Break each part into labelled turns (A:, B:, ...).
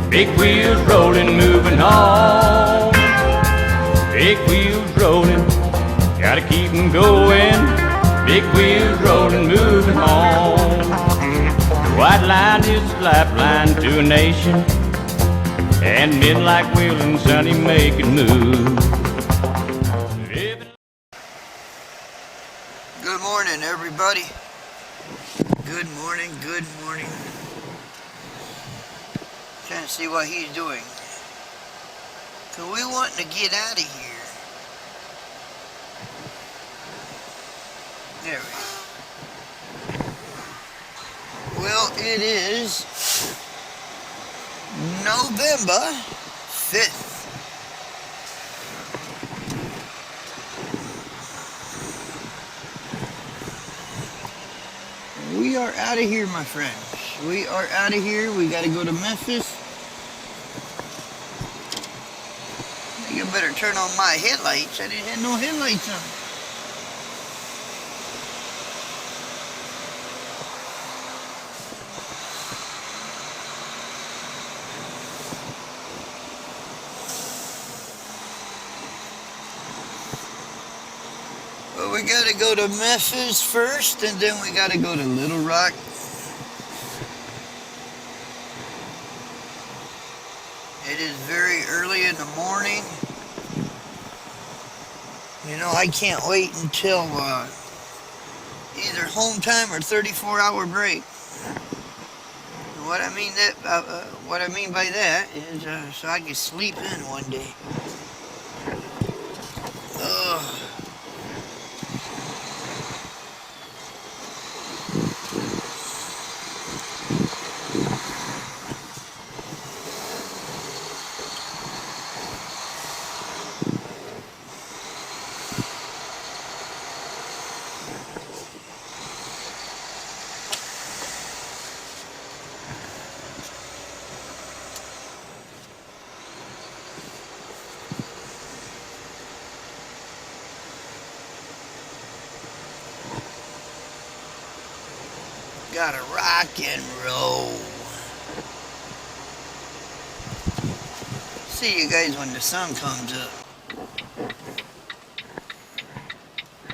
A: Big wheels rolling, moving on. Big wheels rolling, gotta keep 'em going. Big wheels rolling, moving on. The white line is a lifeline to a nation, and men like Will and Sonny make it move.
B: Good morning, everybody. Good morning, good morning. Trying to see what he's doing. Cause we wanting to get out of here. There we go. Well, it is November 5th. We are out of here, my friends. We are out of here. We got to go to Memphis. You better turn on my headlights. I didn't have no headlights on. Well, we got to go to Memphis first, and then we got to go to Little Rock. It is very early in the morning. You know, I can't wait until either home time or 34-hour break. What I mean by that is so I can sleep in one day. Ugh. Gotta rock and roll. See you guys when the sun comes up.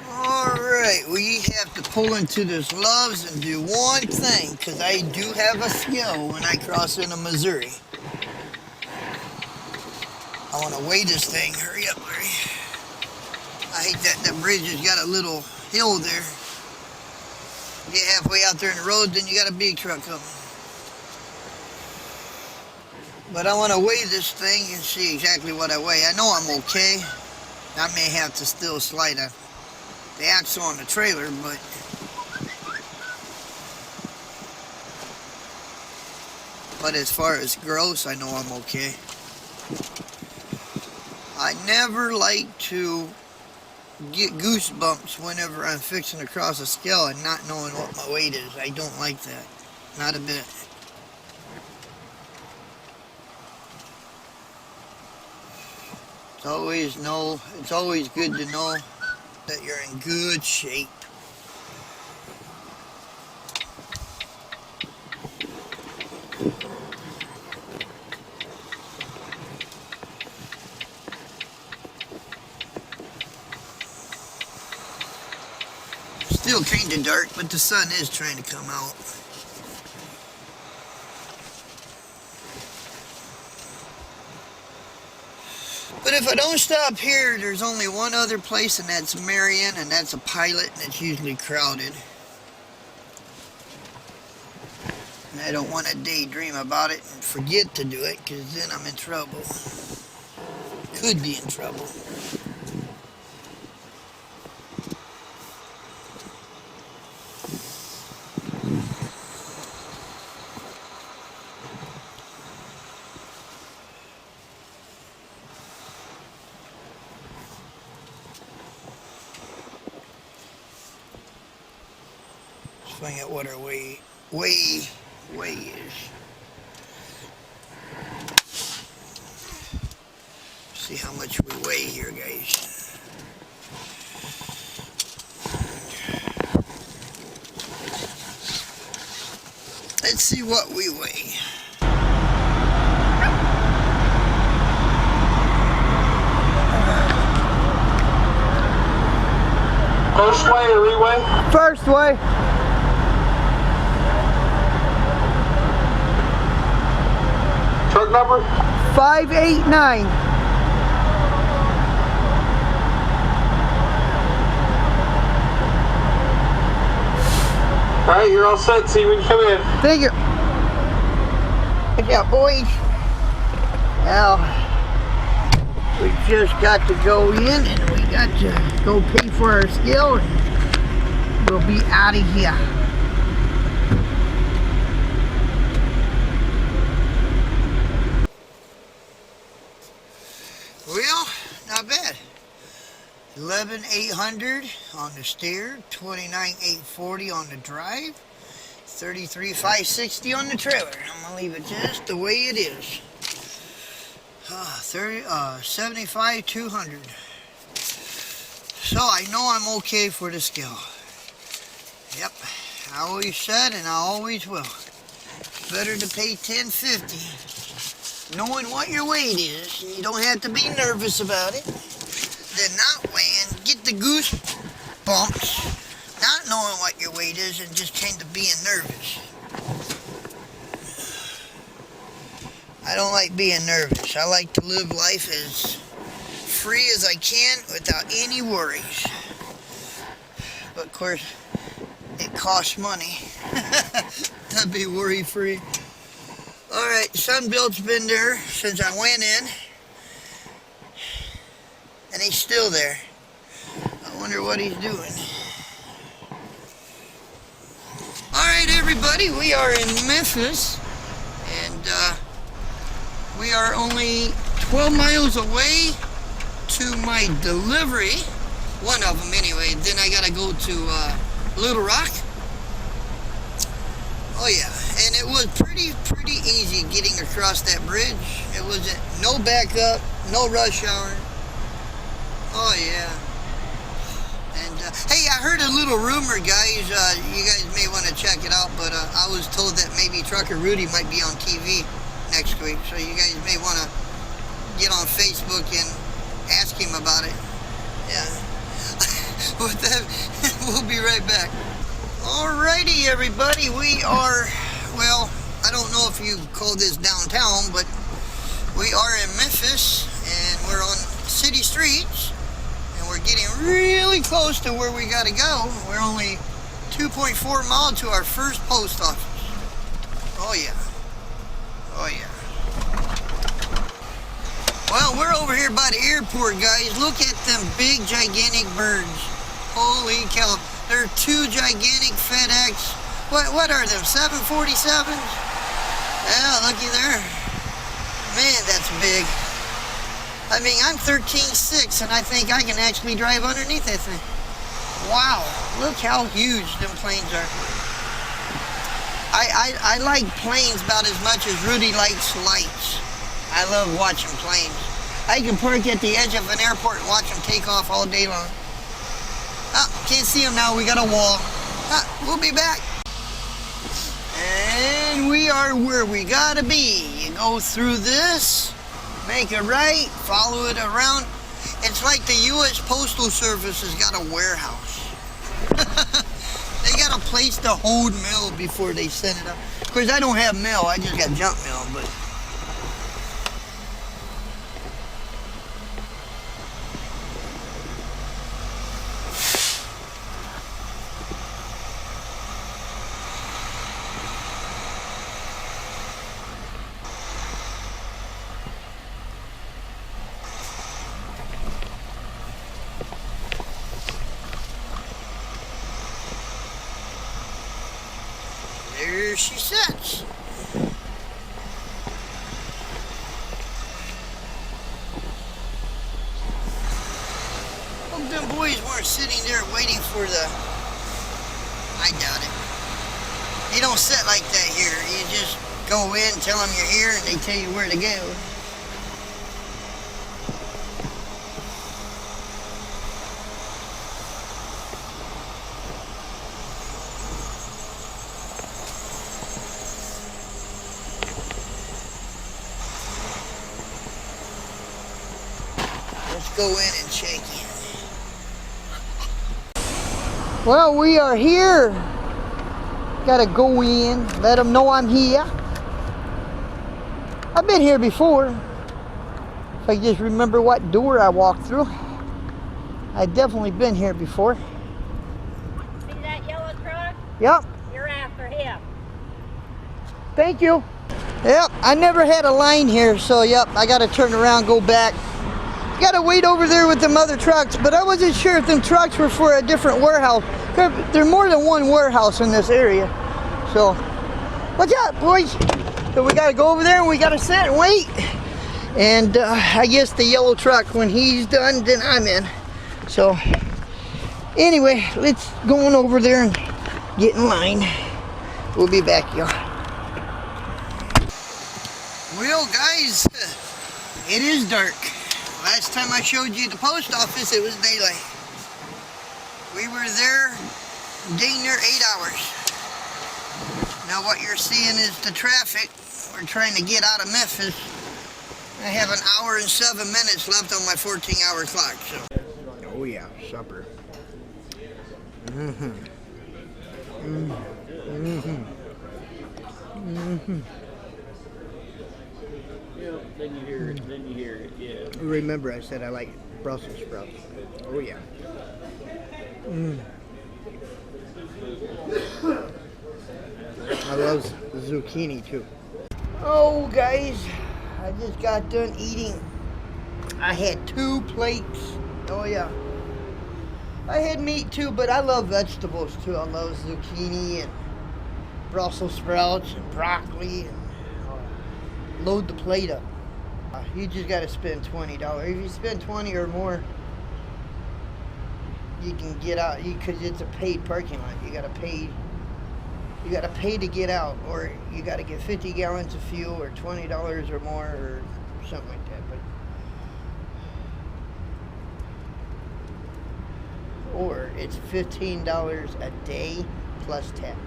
B: Alright, we have to pull into this Love's and do one thing, because I do have a skill when I cross into Missouri. I want to weigh this thing. Hurry up, hurry. I hate that the bridge has got a little hill there. Get halfway out there in the road, then you got a big truck coming. But I want to weigh this thing and see exactly what I weigh. I know I'm okay. I may have to still slide the axle on the trailer, but as far as gross, I know I'm okay. I never like to get goosebumps whenever I'm fixing to cross a scale and not knowing what my weight is. I don't like that. Not a bit. It's always good to know that you're in good shape. Still kind of dark, but the sun is trying to come out. But if I don't stop here, there's only one other place, and that's Marion, and that's a Pilot, and it's usually crowded. And I don't want to daydream about it and forget to do it, because then I'm in trouble. Could be in trouble. Find out what our weigh is. See how much we weigh here, guys. Let's see what we weigh.
C: First way or re-weigh?
B: First way.
C: Truck number?
B: 589.
C: All right, you're all set. See you when you come in.
B: Thank you. Good job, boys. Now, we just got to go in and we got to go pay for our scale and we'll be out of here. Well, not bad. 11,800 on the steer, 29,840 on the drive, 33,560 on the trailer. I'm gonna leave it just the way it is. 75,200. So I know I'm okay for the scale. Yep, I always said and I always will. Better to pay $10.50, knowing what your weight is, and you don't have to be nervous about it, than not weighing, get the goose bumps, not knowing what your weight is and just kind of being nervous. I don't like being nervous. I like to live life as free as I can without any worries. But of course, it costs money to be worry free. Alright, Sunbelt's been there since I went in. And he's still there. I wonder what he's doing. Alright everybody, we are in Memphis. And we are only 12 miles away to my delivery. One of them anyway. Then I gotta go to Little Rock. Oh yeah, and it was pretty easy getting across that bridge. It was no backup, no rush hour. Oh yeah. And hey, I heard a little rumor, guys. You guys may want to check it out, but I was told that maybe Trucker RUDI might be on TV next week, so you guys may want to get on Facebook and ask him about it. Yeah. With that, we'll be right back. Alrighty, everybody. We are, well, I don't know if you call this downtown, but we are in Memphis, and we're on city streets. We're getting really close to where we gotta go. We're only 2.4 miles to our first post office. Oh yeah. Oh yeah. Well, we're over here by the airport, guys. Look at them big, gigantic birds. Holy cow. They're two gigantic FedEx. What are them, 747s? Yeah, looky there. Man, that's big. I mean, I'm 13.6 and I think I can actually drive underneath that thing. Wow, look how huge them planes are. I like planes about as much as RUDI likes lights. I love watching planes. I can park at the edge of an airport and watch them take off all day long. Oh, can't see them now, we got a wall. We'll be back. And we are where we gotta be. You go through this, make a right, follow it around. It's like the U.S. Postal Service has got a warehouse. They got a place to hold mail before they send it up. Of course, I don't have mail, I just got junk mail, but... there she sits. Hope them boys weren't sitting there waiting for the... I doubt it. You don't sit like that here. You just go in, tell them you're here, and they tell you where to go. go in and check in. Well, we are here. Gotta go in, let them know I'm here. I've been here before. If I just remember what door I walked through. I've definitely been here before.
D: See that yellow truck?
B: Yep.
D: You're after him.
B: Thank you. Yep, I never had a line here, so yep, I gotta turn around, go back. Gotta wait over there with them other trucks, but I wasn't sure if them trucks were for a different warehouse. There's more than one warehouse in this area. So, what's up, boys? So we gotta go over there and we gotta sit and wait. And I guess the yellow truck, when he's done, then I'm in. So, anyway, let's go on over there and get in line. We'll be back, y'all. Well, guys, it is dark. Last time I showed you the post office, it was daylight. We were there dang near 8 hours. Now what you're seeing is the traffic. We're trying to get out of Memphis. I have an hour and 7 minutes left on my 14-hour clock. So. Oh yeah, supper.
A: Then you hear it, yeah.
B: Remember I said I like Brussels sprouts. Oh yeah. I love zucchini too. Oh guys, I just got done eating. I had 2 plates. Oh yeah. I had meat too, but I love vegetables too. I love zucchini and Brussels sprouts and broccoli and load the plate up. You just got to spend $20. If you spend 20 or more, you can get out. Because it's a paid parking lot. You got to pay to get out, or you got to get 50 gallons of fuel, or $20 or more, or something like that. Or it's $15 a day plus tax.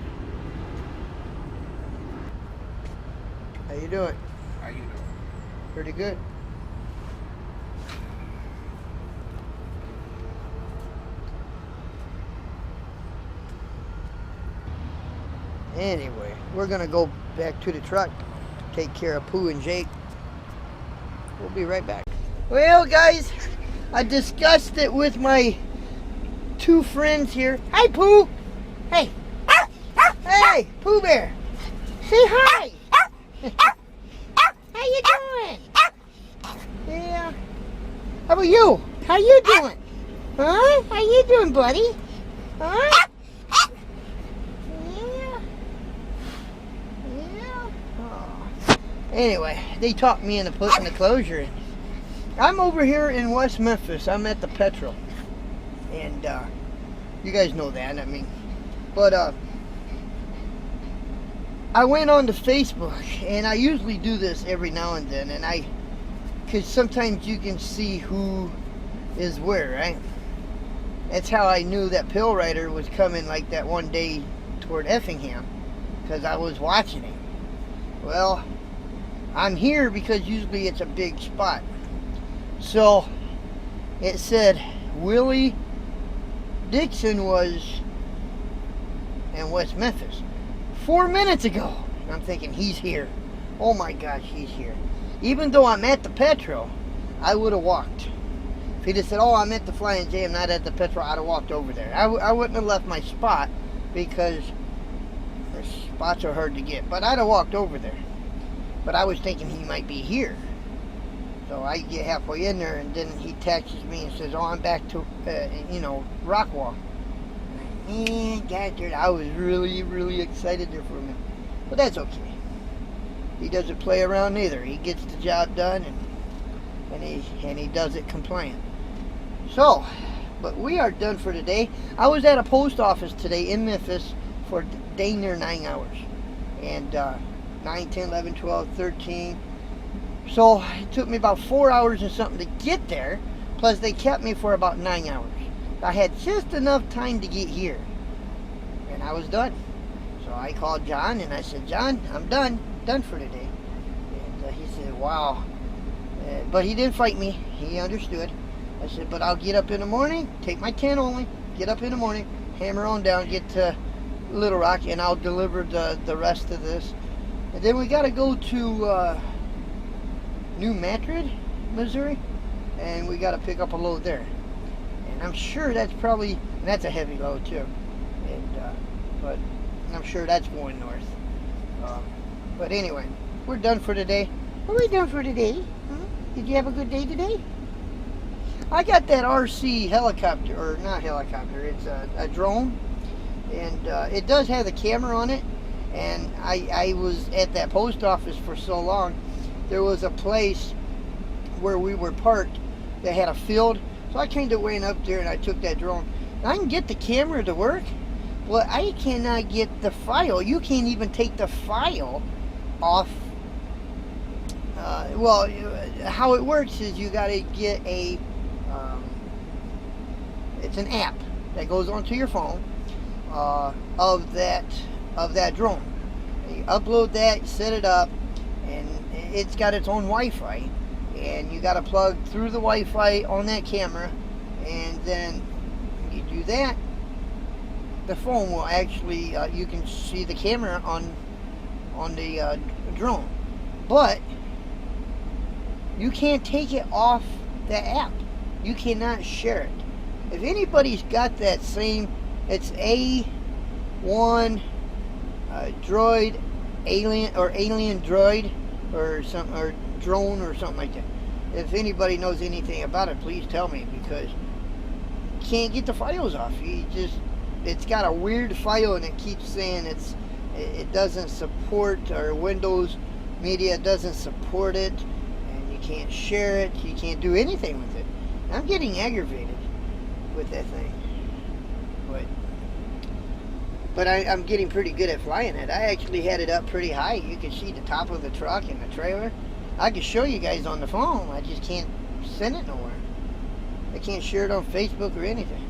B: How you doing?
C: How you doing?
B: Pretty good. Anyway, we're gonna go back to the truck, take care of Pooh and Jake. We'll be right back. Well, guys, I discussed it with my 2 friends here. Hi, Pooh. Hey. Hey, Pooh Bear. Say hi. How you doing? Yeah. How about you? How you doing? Huh? How you doing, buddy? Huh? Yeah. Yeah. Oh. Anyway, they talked me into putting the closure in. I'm over here in West Memphis. I'm at the Petrol. And you guys know that, I mean. But I went on to Facebook, and I usually do this every now and then, and because sometimes you can see who is where, right? That's how I knew that Pill Rider was coming like that one day toward Effingham, because I was watching it. Well, I'm here because usually it's a big spot. So, it said Willie Dixon was in West Memphis 4 minutes ago. And I'm thinking, he's here. Oh my gosh, he's here. Even though I'm at the Petro, I would have walked. If he'd have said, oh, I'm at the Flying J, I'm not at the Petro, I'd have walked over there. I wouldn't have left my spot because the spots are hard to get. But I'd have walked over there. But I was thinking he might be here. So I get halfway in there, and then he texts me and says, oh, I'm back to, Rockwall. Man, God, dude, I was really, really excited there for a minute. But that's okay. He doesn't play around either. He gets the job done, and he does it compliant. So, but we are done for today. I was at a post office today in Memphis for dang near 9 hours. And 9, 10, 11, 12, 13. So it took me about 4 hours and something to get there. Plus they kept me for about 9 hours. I had just enough time to get here. And I was done. So I called John and I said, John, I'm done for today. And he said, wow. But he didn't fight me. He understood. I said, but I'll get up in the morning, take my 10 only, get up in the morning, hammer on down, get to Little Rock, and I'll deliver the rest of this. And then we got to go to New Madrid, Missouri, and we got to pick up a load there. And I'm sure that's probably, and that's a heavy load too. And but I'm sure that's going north. But anyway, we're done for today. Are we done for today? Huh? Did you have a good day today? I got that RC helicopter, or not helicopter, it's a drone, and it does have the camera on it. And I was at that post office for so long. There was a place where we were parked that had a field, so I kind of went up there and I took that drone. I can get the camera to work, but I cannot get the file. You can't even take the file off. Well, how it works is you got to get a it's an app that goes onto your phone of that drone. You upload that, set it up, and it's got its own Wi-Fi, and you got to plug through the Wi-Fi on that camera, and then you do that, the phone will actually you can see the camera on the drone, but you can't take it off the app. You cannot share it. If anybody's got that same, it's A1 droid, alien droid, or something, or drone, or something like that. If anybody knows anything about it, please tell me, because you can't get the files off. It's got a weird file, and it keeps saying it doesn't support, or Windows Media doesn't support it, and you can't share it. You can't do anything with it. I'm getting aggravated with that thing, but I'm getting pretty good at flying it. I actually had it up pretty high. You can see the top of the truck and the trailer. I can show you guys on the phone. I just can't send it nowhere. I can't share it on Facebook or anything.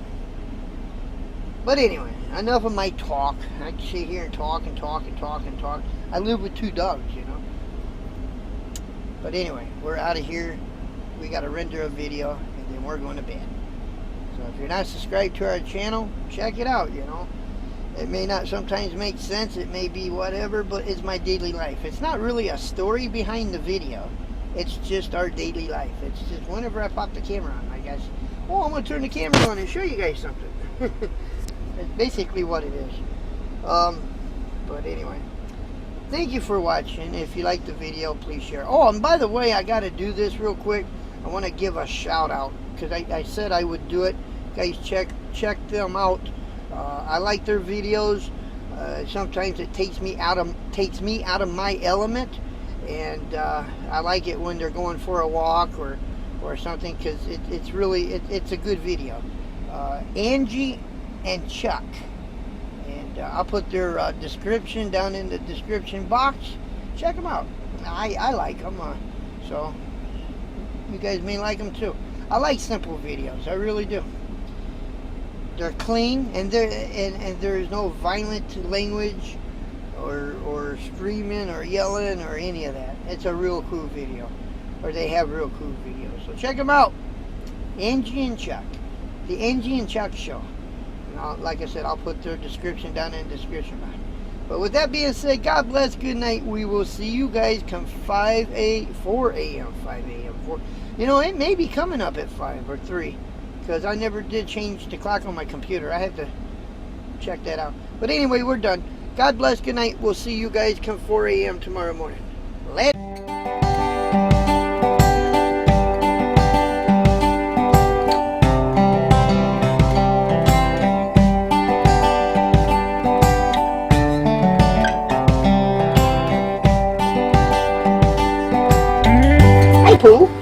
B: But anyway, enough of my talk. I can sit here and talk and talk and talk and talk. I live with 2 dogs, you know. But anyway, we're out of here. We got to render a video, and then we're going to bed. So if you're not subscribed to our channel, check it out, you know. It may not sometimes make sense, it may be whatever, but it's my daily life. It's not really a story behind the video. It's just our daily life. It's just whenever I pop the camera on, I guess, oh, I'm going to turn the camera on and show you guys something. That's basically what it is. But anyway, thank you for watching. If you liked the video, please share. Oh, and by the way, I got to do this real quick. I want to give a shout out, because I said I would do it. Guys, check them out. I like their videos. Sometimes it takes me out of my element, and I like it when they're going for a walk or something, because it's a good video. Angie and Chuck, and I'll put their description down in the description box. Check them out. I like them, so you guys may like them too. I like simple videos, I really do. They're clean, and there is no violent language or screaming or yelling or any of that. It's a real cool video, or they have real cool videos. So check them out. Angie and Chuck, the Angie and Chuck Show. And like I said, I'll put their description down in the description box. But with that being said, God bless, good night. We will see you guys come 4 a.m. You know, it may be coming up at 5 or 3. Because I never did change the clock on my computer. I have to check that out. But anyway, we're done. God bless. Good night. We'll see you guys come 4 a.m. tomorrow morning. Later. Hey, Pooh.